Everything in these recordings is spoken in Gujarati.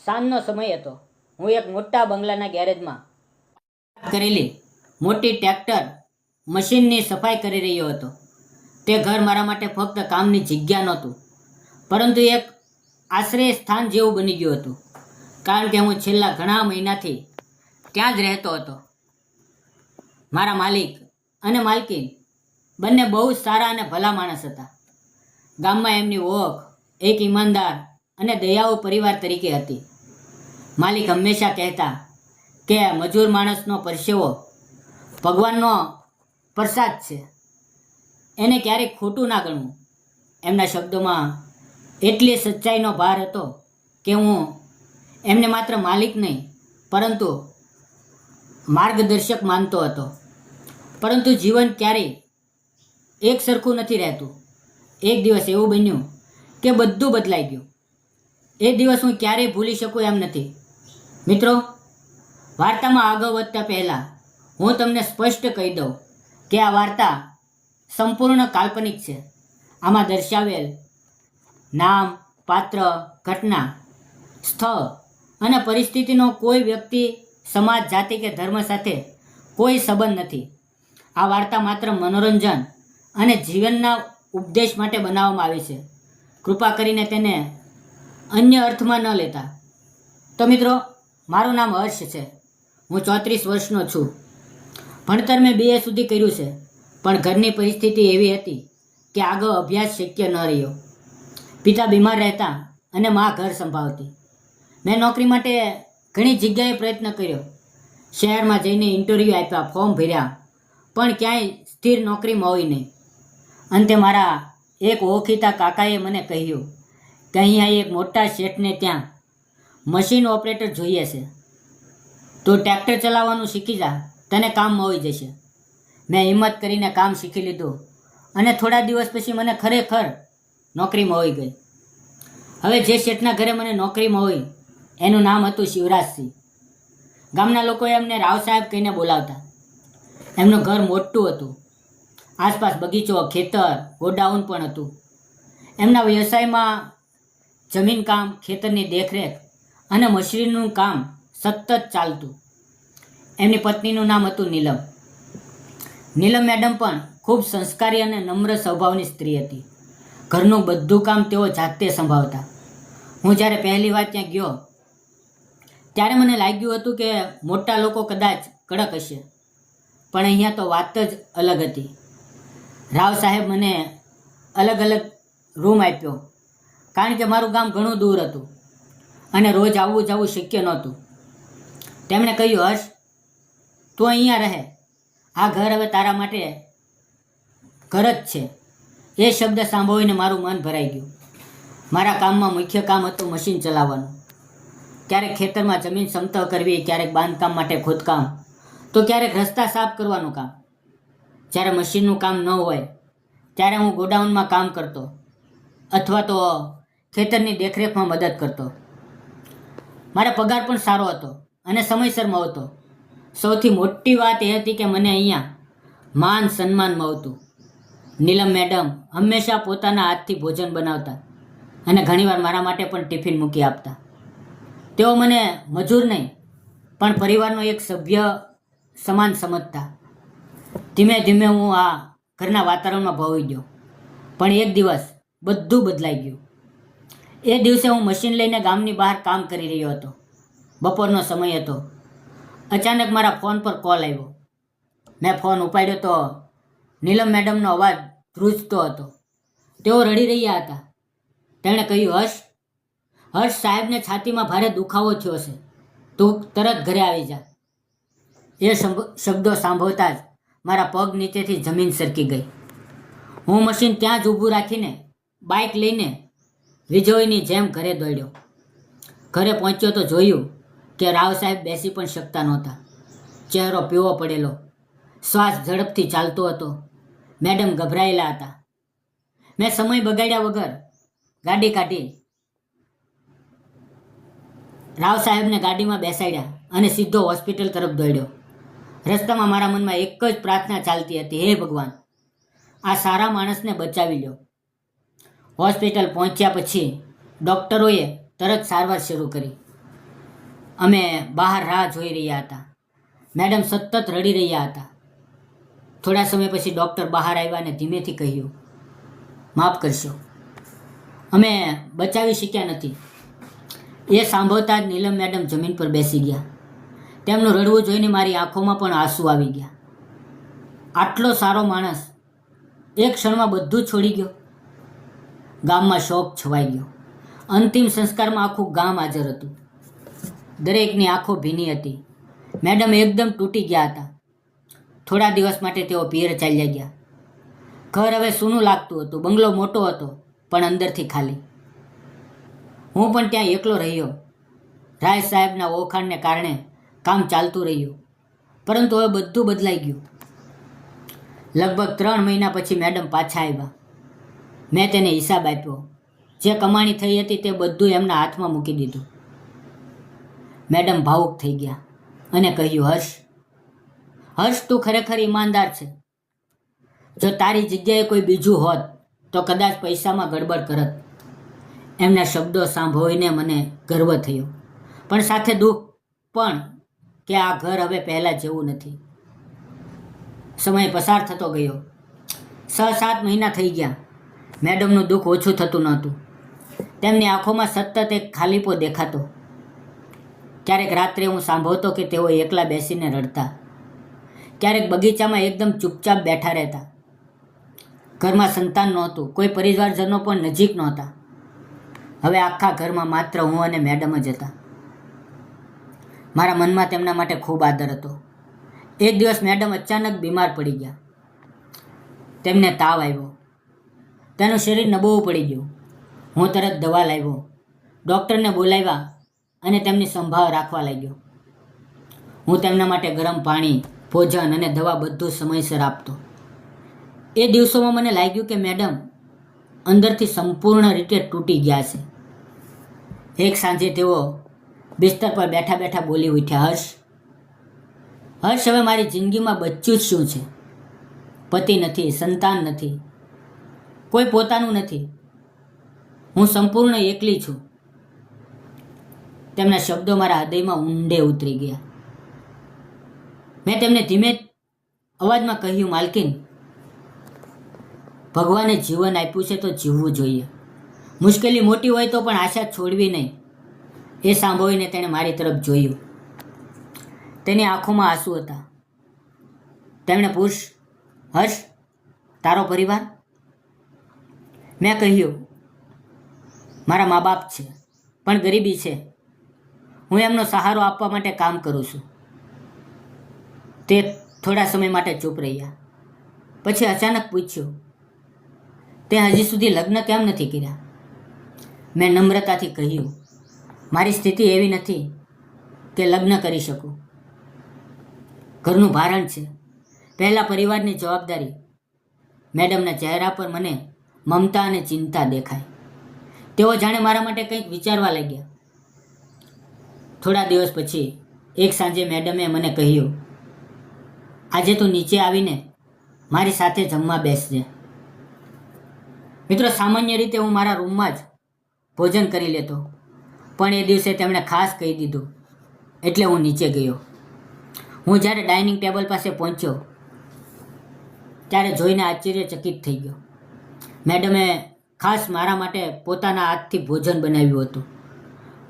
સાંજનો સમય હતો. હું એક મોટા બંગલાના ગેરેજમાં કરેલી મોટી ટ્રેક્ટર મશીનની સફાઈ કરી રહ્યો હતો. તે ઘર મારા માટે ફક્ત કામની જગ્યા નહોતું, પરંતુ એક આશ્રય સ્થાન જેવું બની ગયું હતું. કારણ કે હું છેલ્લા ઘણા મહિનાથી ત્યાં જ રહેતો હતો. મારા માલિક અને માલકીન બંને બહુ સારા અને ભલા માણસ હતા. ગામમાં એમની ઓળખ એક ઈમાનદાર અને દયાળુ પરિવાર તરીકે હતી. માલિક હંમેશા કહેતા કે મજૂર માણસનો પરસેવો ભગવાનનો પ્રસાદ છે, એને ક્યારેક ખોટું ના ગણવું. એમના શબ્દોમાં એટલી સચ્ચાઈનો ભાર હતો કે હું એમને માત્ર માલિક નહીં પરંતુ માર્ગદર્શક માનતો હતો. પરંતુ જીવન ક્યારેય એક સરખું નથી રહેતું. એક દિવસ એવું બન્યું કે બધું બદલાઈ ગયું. એ દિવસ હું ક્યારેય ભૂલી શકું એમ નથી. મિત્રો, વાર્તામાં આગળ વધતા પહેલાં હું તમને સ્પષ્ટ કહી દઉં કે આ વાર્તા સંપૂર્ણ કાલ્પનિક છે. આમાં દર્શાવેલ નામ, પાત્ર, ઘટના, સ્થળ અને પરિસ્થિતિનો કોઈ વ્યક્તિ, સમાજ, જાતિ કે ધર્મ સાથે કોઈ સંબંધ નથી. આ વાર્તા માત્ર મનોરંજન અને જીવનના ઉપદેશ માટે બનાવવામાં આવી છે. કૃપા કરીને તેને અન્ય અર્થમાં ન લેતા. તો મિત્રો, મારું નામ હર્ષ છે. હું 34 વર્ષનો છું. ભણતર મેં BA સુધી કર્યું છે, પણ ઘરની પરિસ્થિતિ એવી હતી કે આગળ અભ્યાસ શક્ય ન રહ્યો. પિતા બીમાર રહેતા અને મા ઘર સંભાળતી. મેં નોકરી માટે ઘણી જગ્યાએ પ્રયત્ન કર્યો. શહેરમાં જઈને ઇન્ટરવ્યૂ આપ્યા, ફોર્મ ભર્યા, પણ ક્યાંય સ્થિર નોકરી મળી નહીં. અંતે મારા એક ઓળખીતા કાકાએ મને કહ્યું કે અહીંયા એક મોટા શેઠને ત્યાં મશીન ઓપરેટર જોઈએ છે. તો ટ્રેક્ટર ચલાવવાનું શીખી જા, તને કામ મળી જશે. મેં હિંમત કરીને કામ શીખી લીધું અને થોડા દિવસ પછી મને ખરેખર નોકરી મળી ગઈ. હવે જે શેઠના ઘરે મને નોકરી મળી એનું નામ હતું શિવરાજસિંહ. ગામના લોકોએ એમને રાવ સાહેબ કહીને બોલાવતા. એમનું ઘર મોટું હતું. આસપાસ બગીચો, ખેતર, ગોડાઉન પણ હતું. એમના વ્યવસાયમાં જમીન કામ, ખેતરની દેખરેખ અને મશીનનું કામ સતત ચાલતું. એમની પત્નીનું નામ હતું નીલમ. નીલમ મેડમ પણ ખૂબ સંસ્કારી અને નમ્ર સ્વભાવની સ્ત્રી હતી. ઘરનું બધું કામ તેઓ જાતે સંભાળતા. હું જ્યારે પહેલી વાર ત્યાં ગયો ત્યારે મને લાગ્યું હતું કે મોટા લોકો કદાચ કડક હશે, પણ અહીંયા તો વાત જ અલગ હતી. રાવ સાહેબ મને અલગ અલગ રૂમ આપ્યો, કારણ કે મારું ગામ ઘણું દૂર હતું અને રોજ આવવું જવું શક્ય નહોતું. તેમણે કહ્યું, હર્ષ, તું અહીંયા રહે. આ ઘર હવે તારા માટે ઘર જ છે. એ શબ્દ સાંભળીને મારું મન ભરાઈ ગયું. મારા કામમાં મુખ્ય કામ હતું મશીન ચલાવવાનું. ક્યારેક ખેતરમાં જમીન સમતળ કરવી, ક્યારેક બાંધકામ માટે ખોદકામ, તો ક્યારેક રસ્તા સાફ કરવાનું કામ. જ્યારે મશીનનું કામ ન હોય ત્યારે હું ગોડાઉનમાં કામ કરતો અથવા તો ખેતરની દેખરેખમાં મદદ કરતો. મારો પગાર પણ સારો હતો અને સમયસર મળતો. સૌથી મોટી વાત એ હતી કે મને અહીંયા માન સન્માન મળતું. નીલમ મેડમ હંમેશા પોતાના હાથથી ભોજન બનાવતા અને ઘણીવાર મારા માટે પણ ટિફિન મૂકી આપતા. તેઓ મને મજૂર નહીં પણ પરિવારનો એક સભ્ય સમાન સમજતા. ધીમે ધીમે હું આ ઘરના વાતાવરણમાં ભળી ગયો. પણ એક દિવસ બધું બદલાઈ ગયું. એ દિવસે હું મશીન લઈને ગામની બહાર કામ કરી રહ્યો હતો. બપોરનો સમય હતો. અચાનક મારા ફોન પર કોલ આવ્યો. મેં ફોન ઉપાડ્યો તો નીલમ મેડમનો અવાજ ધ્રુજતો હતો. તેઓ રડી રહ્યા હતા. તેમણે કહ્યું, હર્ષ સાહેબને છાતીમાં ભારે દુખાવો થયો છે, તું તરત ઘરે આવી જા. એ શબ્દો સાંભળતા જ મારા પગ નીચેથી જમીન સરકી ગઈ. હું મશીન ત્યાં જ ઊભું રાખીને બાઇક લઈને વિજયની જેમ ઘરે દોડ્યો. ઘરે પહોંચ્યો તો જોયું કે રાવ સાહેબ બેસી પણ શકતા નહોતા. ચહેરો પીળો પડેલો, શ્વાસ ઝડપથી ચાલતો હતો. મેડમ ગભરાયેલા હતા. મેં સમય બગાડ્યા વગર ગાડી કાઢી રાવ સાહેબને ગાડીમાં બેસાડ્યા અને સીધો હોસ્પિટલ તરફ દોડ્યો. રસ્તામાં મારા મનમાં એક જ પ્રાર્થના ચાલતી હતી, હે ભગવાન, આ સારા માણસને બચાવી લો. હોસ્પિટલ પહોંચ્યા પછી ડૉક્ટરોએ તરત સારવાર શરૂ કરી. અમે બહાર રાહ જોઈ રહ્યા હતા. મેડમ સતત રડી રહ્યા હતા. થોડા સમય પછી ડૉક્ટર બહાર આવ્યા અને ધીમેથી કહ્યું, માફ કરશો, અમે બચાવી શક્યા નથી. એ સાંભળતા જ નીલમ મેડમ જમીન પર બેસી ગયા. તેમનું રડવું જોઈને મારી આંખોમાં પણ આંસુ આવી ગયા. આટલો સારો માણસ એક ક્ષણમાં બધું જ છોડી ગયો. ગામમાં શોક છવાઈ ગયો. અંતિમ સંસ્કારમાં આખું ગામ હાજર હતું. દરેકની આંખો ભીની હતી. મેડમ એકદમ તૂટી ગયા હતા. થોડા દિવસ માટે તેઓ પિયર ચાલ્યા ગયા. ઘર હવે સૂનું લાગતું હતું. બંગલો મોટો હતો પણ અંદરથી ખાલી. હું પણ ત્યાં એકલો રહ્યો. રાય સાહેબના ઓળખાણને કારણે કામ ચાલતું રહ્યું, પરંતુ હવે બધું બદલાઈ ગયું. લગભગ 3 મહિના પછી મેડમ પાછા આવ્યા. મેં તેને હિસાબ આપ્યો. જે કમાણી થઈ હતી તે બધું એમના હાથમાં મૂકી દીધું. મેડમ ભાવુક થઈ ગયા અને કહ્યું, હર્ષ, તું ખરેખર ઈમાનદાર છે. જો તારી જગ્યાએ કોઈ બીજું હોત તો કદાચ પૈસામાં ગડબડ કરત. એમના શબ્દો સાંભળીને મને ગર્વ થયો, પણ સાથે દુઃખ પણ કે આ ઘર હવે પહેલાં જેવું નથી. સમય પસાર થતો ગયો. 6-7 મહિના થઈ ગયા. મેડમનું દુઃખ ઓછું થતું નહોતું. તેમની આંખોમાં સતત એક ખાલીપો દેખાતો. ક્યારેક રાત્રે હું સાંભળતો કે તેઓ એકલા બેસીને રડતા. ક્યારેક બગીચામાં એકદમ ચૂપચાપ બેઠા રહેતા. ઘરમાં સંતાન નહોતું. કોઈ પરિવારજનો પણ નજીક નહોતા. હવે આખા ઘરમાં માત્ર હું અને મેડમ જ હતા. મારા મનમાં તેમના માટે ખૂબ આદર હતો. એક દિવસ મેડમ અચાનક બીમાર પડી ગયા. તેમને તાવ આવ્યો. તેનું શરીર નબળું પડી ગયું. હું તરત દવા લાવ્યો. ડૉક્ટરને બોલાવ્યા અને તેમની સંભાળ રાખવા લાગ્યો. હું તેમના માટે ગરમ પાણી, ભોજન અને દવા બધું સમયસર આપતો. એ દિવસોમાં મને લાગ્યું કે મેડમ અંદરથી સંપૂર્ણ રીતે તૂટી ગયા છે. એક સાંજે તેઓ બિસ્તર પર બેઠા બેઠા બોલી ઉઠ્યા, હર્ષ, હવે મારી જિંદગીમાં બચ્યું જ શું છે? પતિ નથી, સંતાન નથી, કોઈ પોતાનું નથી. હું સંપૂર્ણ એકલી છું. તેમના શબ્દો મારા હૃદયમાં ઊંડે ઉતરી ગયા. મેં તેમને ધીમે અવાજમાં કહ્યું, માલકીન, ભગવાને જીવન આપ્યું છે તો જીવવું જોઈએ. મુશ્કેલી મોટી હોય તો પણ આશા છોડવી નહીં. એ સાંભળીને તેણે મારી તરફ જોયું. તેની આંખોમાં આંસુ હતા. તેમણે પૂછ્યું, હર્ષ, તારો પરિવાર? મેં કહ્યું, મારા મા બાપ છે, પણ ગરીબી છે. હું એમનો સહારો આપવા માટે કામ કરું છું. તે થોડા સમય માટે ચૂપ રહ્યા. પછી અચાનક પૂછ્યું, તે હજી સુધી લગ્ન કેમ નથી કર્યા? મેં નમ્રતાથી કહ્યું, મારી સ્થિતિ એવી નથી કે લગ્ન કરી શકું. ઘરનું ભારણ છે, પહેલાં પરિવારની જવાબદારી. મેડમના ચહેરા પર મને મમતા અને ચિંતા દેખાય. તેઓ જાણે મારા માટે કંઈક વિચારવા લાગ્યા. થોડા દિવસ પછી એક સાંજે મેડમે મને કહ્યું, આજે તું નીચે આવીને મારી સાથે જમવા બેસજે. મિત્રો, સામાન્ય રીતે હું મારા રૂમમાં જ ભોજન કરી લેતો, પણ એ દિવસે તેમણે ખાસ કહી દીધું એટલે હું નીચે ગયો. હું જ્યારે ડાઇનિંગ ટેબલ પાસે પહોંચ્યો ત્યારે જોઈને આશ્ચર્યચકિત થઈ ગયો. મેડમે ખાસ મારા માટે પોતાના હાથથી ભોજન બનાવ્યું હતું.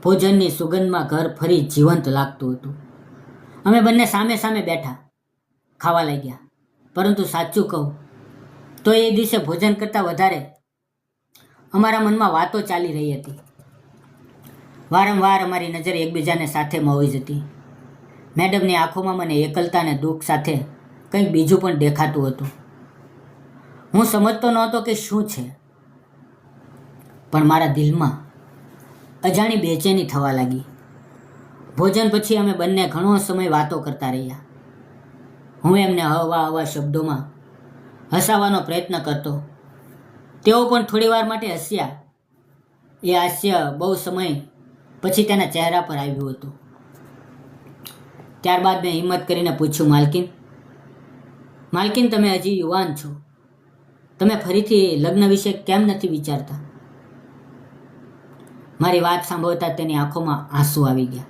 ભોજનની સુગંધમાં ઘર ફરી જીવંત લાગતું હતું. અમે બંને સામે સામે બેઠા ખાવા લાગ્યા. પરંતુ સાચું કહું તો એ દિવસે ભોજન કરતાં વધારે અમારા મનમાં વાતો ચાલી રહી હતી. વારંવાર અમારી નજર એકબીજાને સાથે મોવી જતી. મેડમની આંખોમાં મને એકલતા અને દુઃખ સાથે કંઈક બીજું પણ દેખાતું હતું. હું સમજતો નહોતો કે શું છે, પણ મારા દિલમાં અજાણી બેચેની થવા લાગી. ભોજન પછી અમે બંને ઘણો સમય વાતો કરતા રહ્યા. હું એમને હવા હવા શબ્દોમાં હસાવવાનો પ્રયત્ન કરતો. તેઓ પણ થોડીવાર માટે હસ્યા. એ હાસ્ય બહુ સમય પછી તેના ચહેરા પર આવ્યું હતું. ત્યારબાદ મેં હિંમત કરીને પૂછ્યું, માલકીન, તમે હજી યુવાન છો. તમે ફરીથી લગ્ન વિશે કેમ નથી વિચારતા? મારી વાત સાંભળતા તેની આંખોમાં આંસુ આવી ગયા.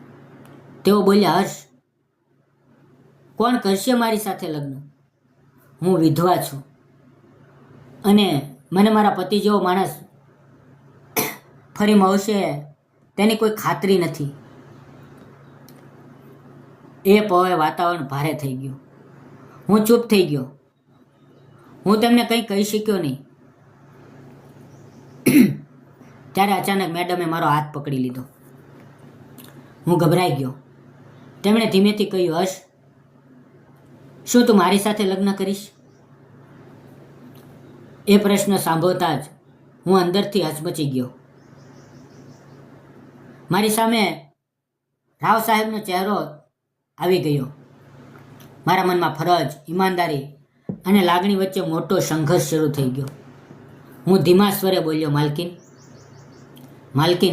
તેઓ બોલ્યા, હર્ષ, કોણ કરશે મારી સાથે લગ્ન? હું વિધવા છું અને મને મારા પતિ જેવો માણસ ફરી મળશે તેની કોઈ ખાતરી નથી. એ પહોળે વાતાવરણ ભારે થઈ ગયું. હું ચૂપ થઈ ગયો. હું તેમને કંઈ કહી શક્યો નહીં. ત્યારે અચાનક મેડમે મારો હાથ પકડી લીધો. હું ગભરાઈ ગયો. તેમણે ધીમેથી કહ્યું, હર્ષ, શું તું મારી સાથે લગ્ન કરીશ? એ પ્રશ્ન સાંભળતા જ હું અંદરથી હચમચી ગયો. મારી સામે રાવ સાહેબનો ચહેરો આવી ગયો. મારા મનમાં ફરજ, ઈમાનદારી અને લાગણી વચ્ચે મોટો સંઘર્ષ શરૂ થઈ ગયો. હું ધીમા સ્વરે બોલ્યો, માલકીન,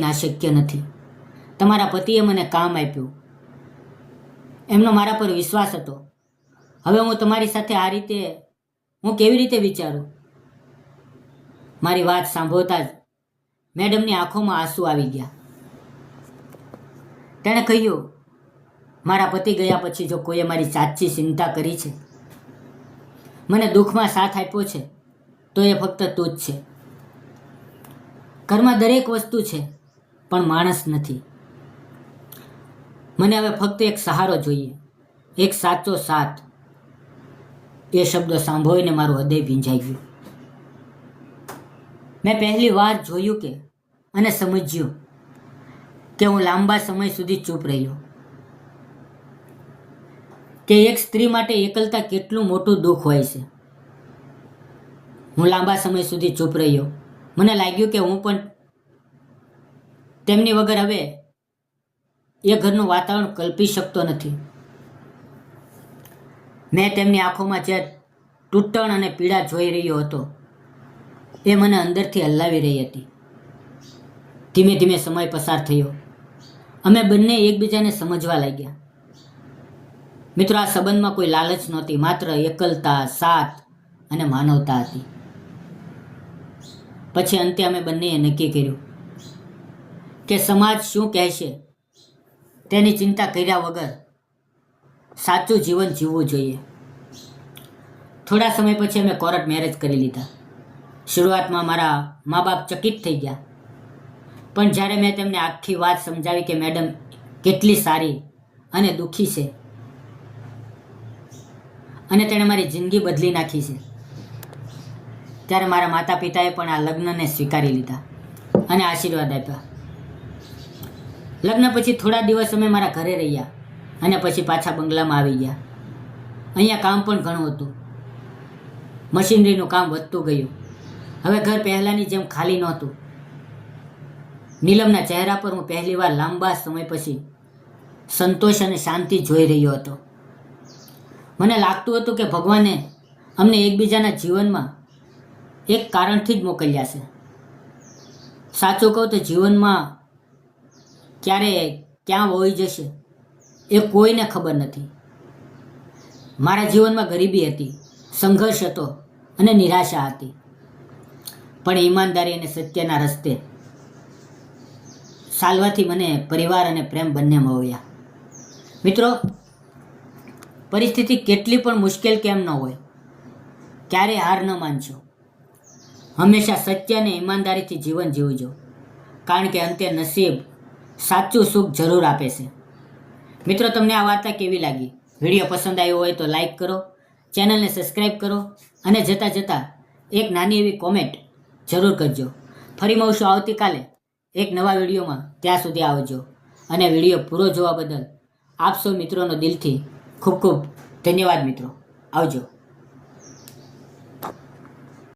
આ શક્ય નથી. તમારા પતિએ મને કામ આપ્યું. એમનો મારા પર વિશ્વાસ હતો. હવે હું તમારી સાથે આ રીતે હું કેવી રીતે વિચારું? મારી વાત સાંભળતા જ મેડમની આંખોમાં આંસુ આવી ગયા. તેણે કહ્યું, મારા પતિ ગયા પછી જો કોઈએ મારી સાચી ચિંતા કરી છે, મને દુઃખમાં સાથ આપ્યો છે, તો એ ફક્ત તું જ છે. ઘરમાં દરેક વસ્તુ છે, પણ માણસ નથી. મને હવે ફક્ત એક સહારો જોઈએ, એક સાચો સાથ. એ શબ્દો સાંભળીને મારું હૃદય ભીંજાઈ ગયું. મેં પહેલી વાર જોયું અને સમજ્યું કે હું લાંબા સમય સુધી ચૂપ રહ્યો. કે એક સ્ત્રી માટે એકલતા કેટલું મોટું દુઃખ હોય છે. હું લાંબા સમય સુધી ચૂપ રહ્યો. મને લાગ્યું કે હું પણ તેમની વગર હવે એ ઘરનું વાતાવરણ કલ્પી શકતો નથી. મેં તેમની આંખોમાં જે તૂટણ અને પીડા જોઈ રહ્યો હતો, એ મને અંદરથી હલાવી રહી હતી. ધીમે ધીમે સમય પસાર થયો. અમે બંને એકબીજાને સમજવા લાગ્યા. મિત્રો, આ સંબંધમાં કોઈ લાલચ નહોતી, માત્ર એકલતા, સાથ અને માનવતા હતી. પછી અંતે અમે બંનેએ નક્કી કર્યું કે સમાજ શું કહેશે તેની ચિંતા કર્યા વગર સાચું જીવન જીવવું જોઈએ. થોડા સમય પછી અમે કોર્ટ મેરેજ કરી લીધા. શરૂઆતમાં મારા મા બાપ ચકિત થઈ ગયા, પણ જ્યારે મેં તેમને આખી વાત સમજાવી કે મેડમ કેટલી સારી અને દુઃખી છે અને તેણે મારી જિંદગી બદલી નાખી છે, ત્યારે મારા માતા પિતાએ પણ આ લગ્નને સ્વીકારી લીધા અને આશીર્વાદ આપ્યા. લગ્ન પછી થોડા દિવસ અમે મારા ઘરે રહ્યા અને પછી પાછા બંગલામાં આવી ગયા. અહીંયા કામ પણ ઘણું હતું. મશીનરીનું કામ વધતું ગયું. હવે ઘર પહેલાંની જેમ ખાલી નહોતું. નીલમના ચહેરા પર હું પહેલીવાર લાંબા સમય પછી સંતોષ અને શાંતિ જોઈ રહ્યો હતો. મને લાગતું હતું કે ભગવાને અમને એકબીજાના જીવનમાં એક કારણથી જ મોકલ્યા છે. સાચું કહું તો જીવનમાં ક્યારે ક્યાં વહી જશે એ કોઈને ખબર નથી. મારા જીવનમાં ગરીબી હતી, સંઘર્ષ હતો અને નિરાશા હતી, પણ ઈમાનદારી અને સત્યના રસ્તે ચાલવાથી મને પરિવાર અને પ્રેમ બંને મળ્યા. મિત્રો, પરિસ્થિતિ કેટલી પણ મુશ્કેલ કેમ ન હોય, ક્યારેય હાર ન માનશો. હંમેશા સત્ય અને ઈમાનદારીથી જીવન જીવજો, કારણ કે અંતે નસીબ સાચું સુખ જરૂર આપે છે. મિત્રો, તમને આ વાર્તા કેવી લાગી? વિડીયો પસંદ આવ્યો હોય તો લાઈક કરો, ચેનલને સબસ્ક્રાઈબ કરો અને જતાં એક નાની એવી કોમેન્ટ જરૂર કરજો. ફરી મળશું આવતીકાલે એક નવા વિડીયોમાં. ત્યાં સુધી આવજો અને વિડીયો પૂરો જોવા બદલ આપ સૌ મિત્રોનો દિલથી ખૂબ ખૂબ ધન્યવાદ. મિત્રો, આવજો.